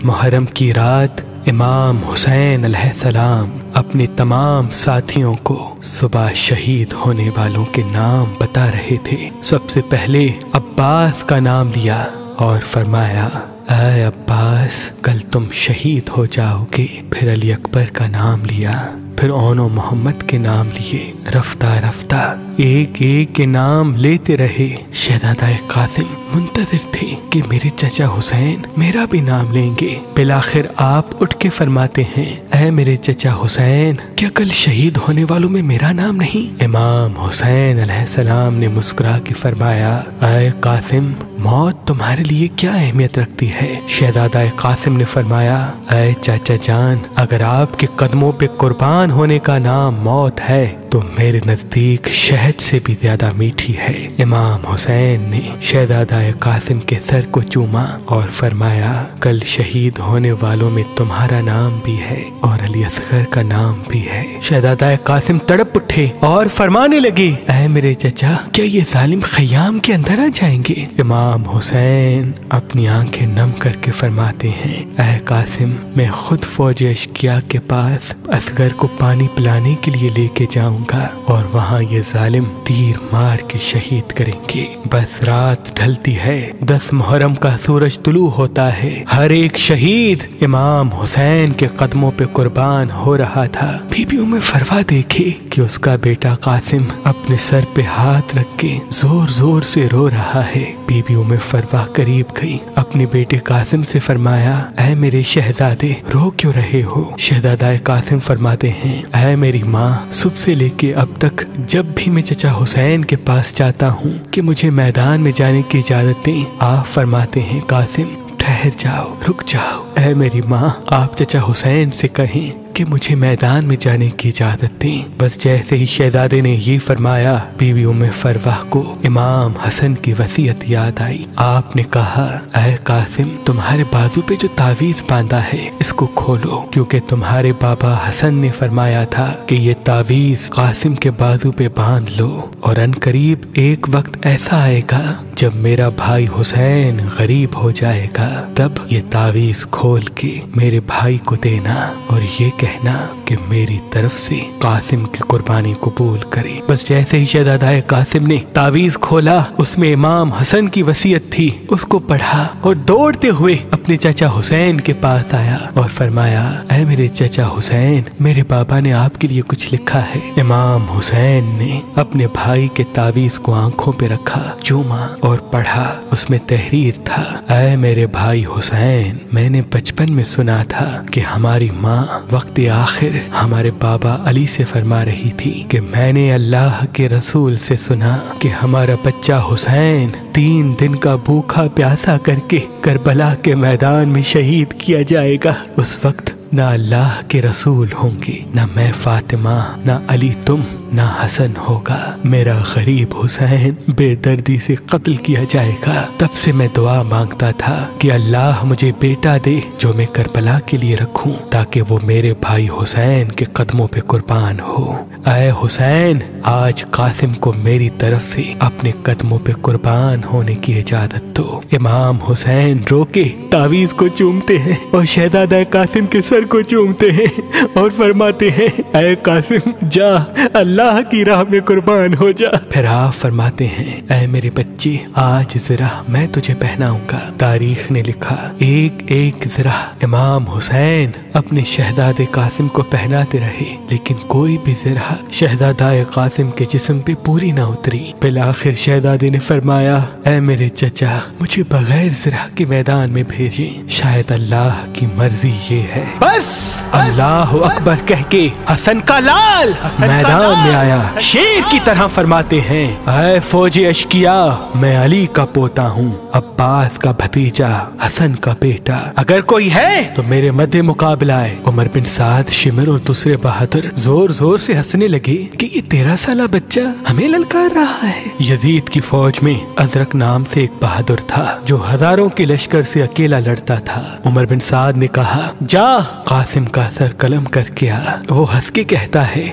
محرم کی رات امام حسین علیہ السلام اپنے تمام ساتھیوں کو صبح شہید ہونے والوں کے نام بتا رہے تھے۔ سب سے پہلے عباس کا نام لیا اور فرمایا، اے عباس کل تم شہید ہو جاؤ گے۔ پھر علی اکبر کا نام لیا، پھر اون و محمد کے نام لیے۔ رفتہ رفتہ ایک ایک کے نام لیتے رہے۔ شہزادہ قاسم منتظر تھے کہ میرے چچا حسین میرا بھی نام لیں گے۔ بالآخر آپ اٹھ کے فرماتے ہیں، اے میرے چچا حسین کیا کل شہید ہونے والوں میں میرا نام نہیں؟ امام حسین علیہ السلام نے مسکرا کے فرمایا، اے قاسم موت تمہارے لیے کیا اہمیت رکھتی ہے؟ شہزادہ قاسم نے فرمایا، اے چاچا جان اگر آپ کے قدموں پہ قربان ہونے کا نام موت ہے تو میرے نزدیک شہد سے بھی زیادہ میٹھی ہے۔ امام حسین نے شہزادہ قاسم کے سر کو چوما اور فرمایا، کل شہید ہونے والوں میں تمہارا نام بھی ہے اور علی اصغر کا نام بھی ہے۔ شہزادہ قاسم تڑپ اٹھے اور فرمانے لگے، اے میرے چچا کیا یہ ظالم خیام کے اندر آ جائیں گے؟ امام حسین اپنی آنکھیں نم کر کے فرماتے ہیں، اے قاسم میں خود فوج اشقیا کے پاس اصغر کو پانی پلانے کے لیے لے کے جاؤں گا اور وہاں یہ ظالم تیر مار کے شہید کریں گے۔ بس رات ڈھلتی ہے، 10 محرم کا سورج طلوع ہوتا ہے۔ ہر ایک شہید امام حسین کے قدموں پہ قربان ہو رہا تھا۔ بی بی ام فروا دیکھے کہ اس کا بیٹا قاسم اپنے سر پہ ہاتھ رکھ کے زور زور سے رو رہا ہے۔ بی بی ام فروا قریب گئی، اپنے بیٹے قاسم سے فرمایا، اے میرے شہزادے رو کیوں رہے ہو؟ شہزادہ قاسم فرماتے ہیں، اے میری ماں صبح سے لے کے اب تک جب بھی میں چچا حسین کے پاس جاتا ہوں کہ مجھے میدان میں جانے کی اجازت دیں، آپ فرماتے ہیں قاسم ٹھہر جاؤ، رک جاؤ۔ اے میری ماں آپ چچا حسین سے کہیں کہ مجھے میدان میں جانے کی اجازت دیں۔ بس جیسے ہی شہزادے نے یہ فرمایا، بی بی ام فروا کو امام حسن کی وصیت یاد آئی۔ آپ نے کہا، اے قاسم تمہارے بازو پہ جو تعویذ باندھا ہے اس کو کھولو، کیونکہ تمہارے بابا حسن نے فرمایا تھا کہ یہ تعویذ قاسم کے بازو پہ باندھ لو اور ان قریب ایک وقت ایسا آئے گا جب میرا بھائی حسین غریب ہو جائے گا، تب یہ تعویذ کھول کے میرے بھائی کو دینا اور یہ کہنا کہ میری طرف سے قاسم کی قربانی قبول کرے۔ بس جیسے ہی شہزادہ قاسم نے تعویذ کھولا، اس میں امام حسن کی وصیت تھی، اس کو پڑھا اور دوڑتے ہوئے اپنے چچا حسین کے پاس آیا اور فرمایا، اے میرے چچا حسین میرے بابا نے آپ کے لیے کچھ لکھا ہے۔ امام حسین نے اپنے بھائی کے تعویذ کو آنکھوں پہ رکھا، چوما اور پڑھا۔ اس میں تحریر تھا، اے میرے بھائی حسین میں نے بچپن میں سنا تھا کہ ہماری ماں وقت آخر ہمارے بابا علی سے فرما رہی تھی کہ میں نے اللہ کے رسول سے سنا کہ ہمارا بچہ حسین 3 دن کا بھوکا پیاسا کر کے کربلا کے میدان میں شہید کیا جائے گا۔ اس وقت نہ اللہ کے رسول ہوں گے، نہ میں فاطمہ، نہ علی تم، نہ حسن ہوگا۔ میرا غریب حسین بے دردی سے قتل کیا جائے گا۔ تب سے میں دعا مانگتا تھا کہ اللہ مجھے بیٹا دے جو میں کربلا کے لیے رکھوں تاکہ وہ میرے بھائی حسین کے قدموں پہ قربان ہو۔ اے حسین آج قاسم کو میری طرف سے اپنے قدموں پہ قربان ہونے کی اجازت دو۔ امام حسین رو کے تعویذ کو چومتے ہیں اور شہزادہ قاسم کے سر کو چومتے ہیں اور فرماتے ہیں، اے قاسم جا اللہ کی راہ میں قربان ہو جا۔ پھر آپ فرماتے ہیں، اے میرے بچے آج ذرا میں تجھے پہناؤں گا۔ تاریخ نے لکھا ایک ایک ذرا امام حسین اپنے شہزادے قاسم کو پہناتے رہے، لیکن کوئی بھی ذرا شہزادہ قاسم کے جسم پہ پوری نہ اتری۔ بالآخر شہزادے نے فرمایا، اے میرے چچا مجھے بغیر ذرا کے میدان میں بھیجیں، شاید اللہ کی مرضی یہ ہے۔ بس اللہ اکبر کہہ کے حسن کا لال میدان میں آیا، شیر کی طرح فرماتے ہیں، اے فوج اشقیا میں علی کا پوتا ہوں، عباس کا بھتیجا، حسن کا بیٹا، اگر کوئی ہے تو میرے مد مقابلہ ہے۔ عمر بن سعد، شمر اور دوسرے بہادر زور زور سے ہنسنے لگے کہ یہ 13 سالہ بچہ ہمیں للکار رہا ہے۔ یزید کی فوج میں ازرق نام سے ایک بہادر تھا جو ہزاروں کے لشکر سے اکیلا لڑتا تھا۔ عمر بن سعد نے کہا، جا قاسم کا سر قلم کر کے آ۔ وہ ہنس کے کہتا ہے